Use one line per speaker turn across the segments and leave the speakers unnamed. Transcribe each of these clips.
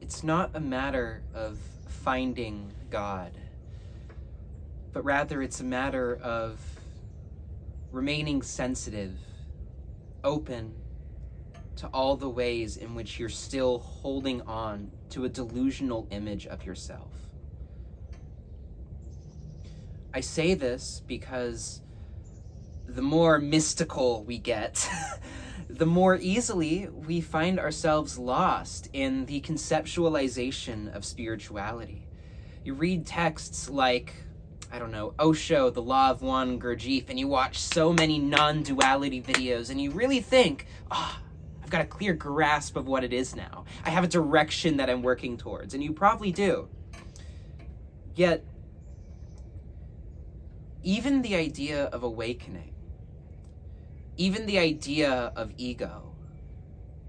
it's not a matter of finding God, but rather it's a matter of remaining sensitive, open to all the ways in which you're still holding on to a delusional image of yourself. I say this because the more mystical we get, the more easily we find ourselves lost in the conceptualization of spirituality. You read texts like, I don't know, Osho, The Law of One, Gurdjieff, and you watch so many non-duality videos, and you really think, I've got a clear grasp of what it is now. I have a direction that I'm working towards, and you probably do. Yet, even the idea of awakening, even the idea of ego,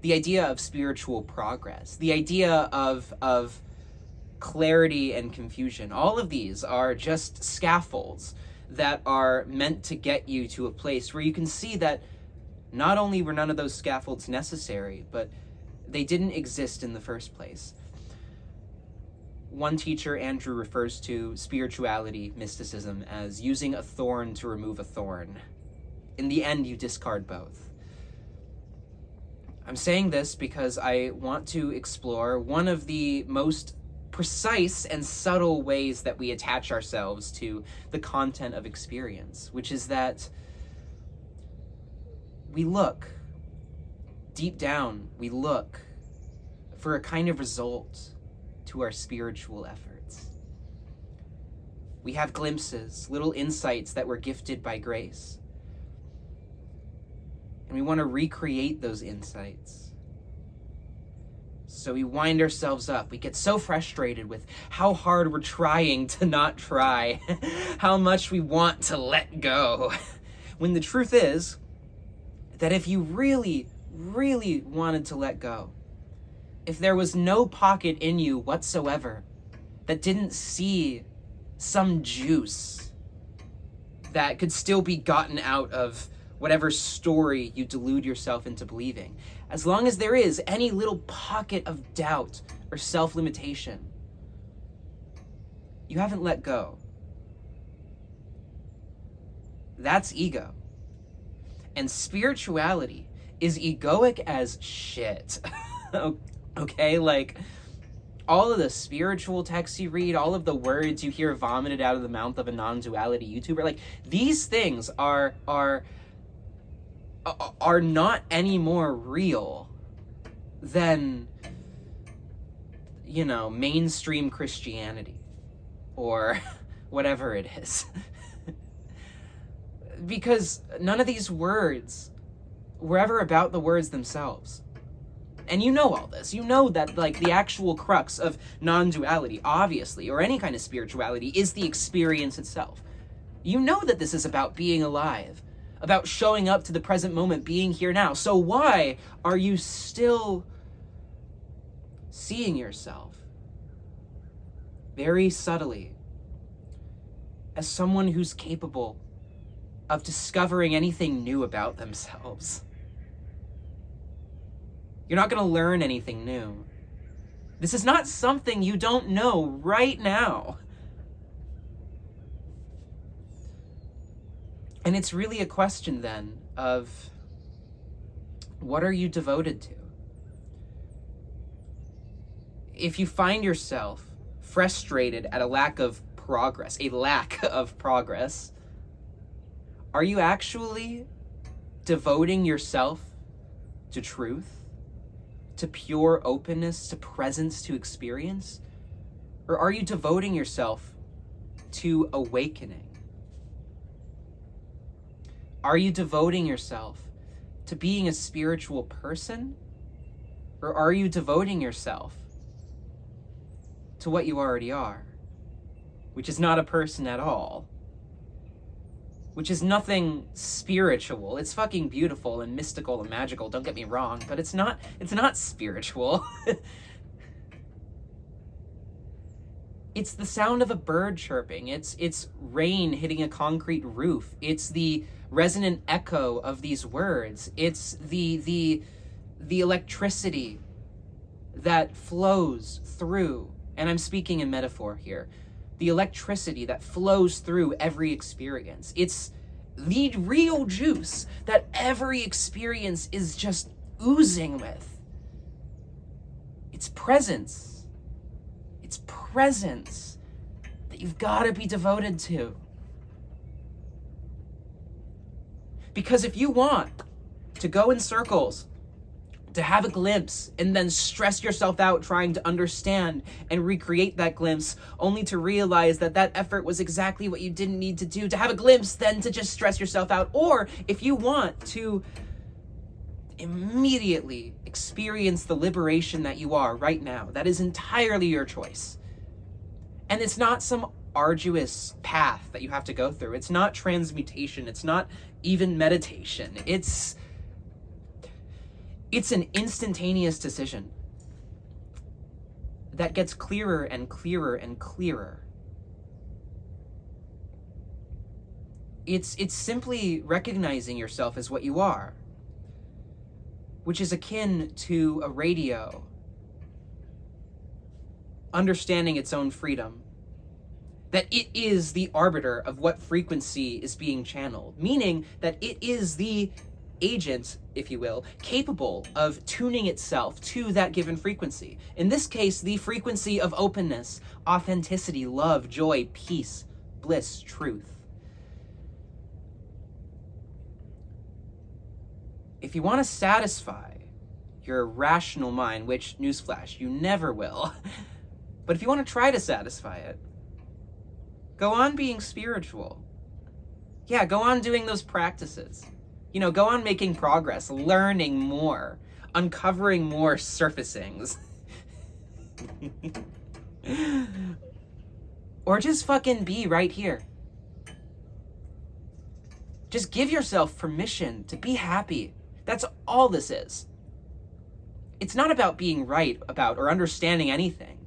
the idea of spiritual progress, the idea of clarity and confusion, all of these are just scaffolds that are meant to get you to a place where you can see that not only were none of those scaffolds necessary, but they didn't exist in the first place. One teacher, Andrew, refers to spirituality, mysticism, as using a thorn to remove a thorn. In the end, you discard both. I'm saying this because I want to explore one of the most precise and subtle ways that we attach ourselves to the content of experience, which is that we look, deep down, we look for a kind of result to our spiritual efforts. We have glimpses, little insights that were gifted by grace. And we want to recreate those insights. So we wind ourselves up. We get so frustrated with how hard we're trying to not try, how much we want to let go. When the truth is that if you really, really wanted to let go, if there was no pocket in you whatsoever that didn't see some juice that could still be gotten out of whatever story you delude yourself into believing, as long as there is any little pocket of doubt or self-limitation, you haven't let go. That's ego. And spirituality is egoic as shit. Okay, like, all of the spiritual texts you read, all of the words you hear vomited out of the mouth of a non-duality YouTuber, like, these things are not any more real than, mainstream Christianity or whatever it is. Because none of these words were ever about the words themselves. And you know all this. You know that, like, the actual crux of non-duality, obviously, or any kind of spirituality, is the experience itself. You know that this is about being alive, about showing up to the present moment, being here now. So why are you still seeing yourself very subtly as someone who's capable of discovering anything new about themselves? You're not going to learn anything new. This is not something you don't know right now. And it's really a question then of, what are you devoted to? If you find yourself frustrated at a lack of progress, are you actually devoting yourself to truth, to pure openness, to presence, to experience? Or are you devoting yourself to awakening? Are you devoting yourself to being a spiritual person? Or are you devoting yourself to what you already are, which is not a person at all, which is nothing spiritual? It's fucking beautiful and mystical and magical, don't get me wrong, but it's not spiritual. It's the sound of a bird chirping. It's rain hitting a concrete roof. It's the resonant echo of these words. It's the electricity that flows through, and I'm speaking in metaphor here, the electricity that flows through every experience. It's the real juice that every experience is just oozing with. It's presence. It's presence that you've got to be devoted to. Because if you want to go in circles, to have a glimpse, and then stress yourself out trying to understand and recreate that glimpse, only to realize that that effort was exactly what you didn't need to do, to have a glimpse, then to just stress yourself out. Or if you want to immediately experience the liberation that you are right now, that is entirely your choice. And it's not some arduous path that you have to go through. It's not transmutation. It's not even meditation. It's an instantaneous decision that gets clearer and clearer and clearer. It's simply recognizing yourself as what you are, which is akin to a radio understanding its own freedom, that it is the arbiter of what frequency is being channeled, meaning that it is the agent, if you will, capable of tuning itself to that given frequency. In this case, the frequency of openness, authenticity, love, joy, peace, bliss, truth. If you want to satisfy your rational mind, which, newsflash, you never will, but if you want to try to satisfy it, go on being spiritual. Yeah, go on doing those practices. You know, go on making progress, learning more, uncovering more surfacings. Or just fucking be right here. Just give yourself permission to be happy. That's all this is. It's not about being right about or understanding anything.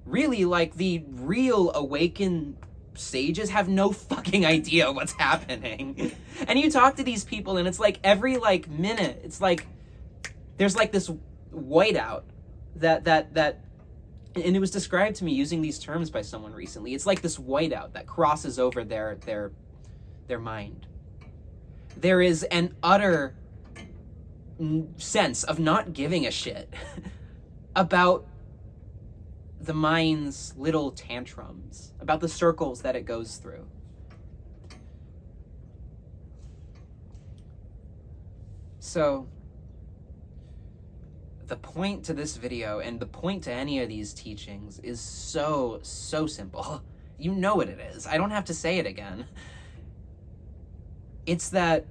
Really, like, the real awakened sages have no fucking idea what's happening. And you talk to these people and it's like every minute, it's like there's like this whiteout that and it was described to me using these terms by someone recently. It's like this whiteout that crosses over their mind. There is an utter sense of not giving a shit about the mind's little tantrums, about the circles that it goes through. So, the point to this video and the point to any of these teachings is so simple. You know what it is. I don't have to say it again. It's that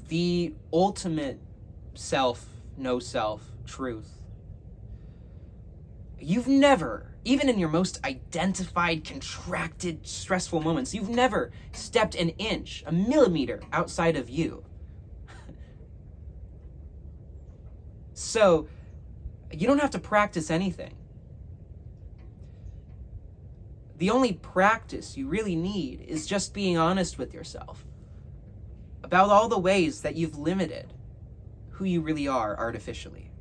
the ultimate self, no self, truth, you've never, even in your most identified, contracted, stressful moments, you've never stepped an inch, a millimeter outside of you. So, you don't have to practice anything. The only practice you really need is just being honest with yourself about all the ways that you've limited who you really are artificially.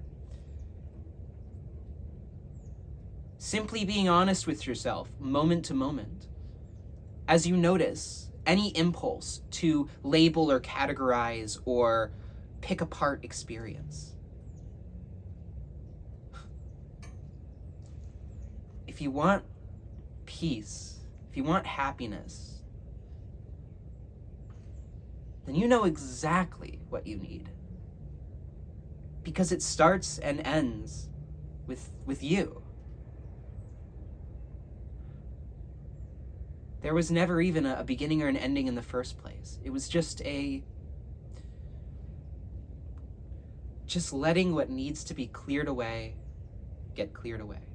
Simply being honest with yourself, moment to moment, as you notice any impulse to label or categorize or pick apart experience. If you want peace, if you want happiness, then you know exactly what you need. Because it starts and ends with you. There was never even a beginning or an ending in the first place. It was just letting what needs to be cleared away get cleared away.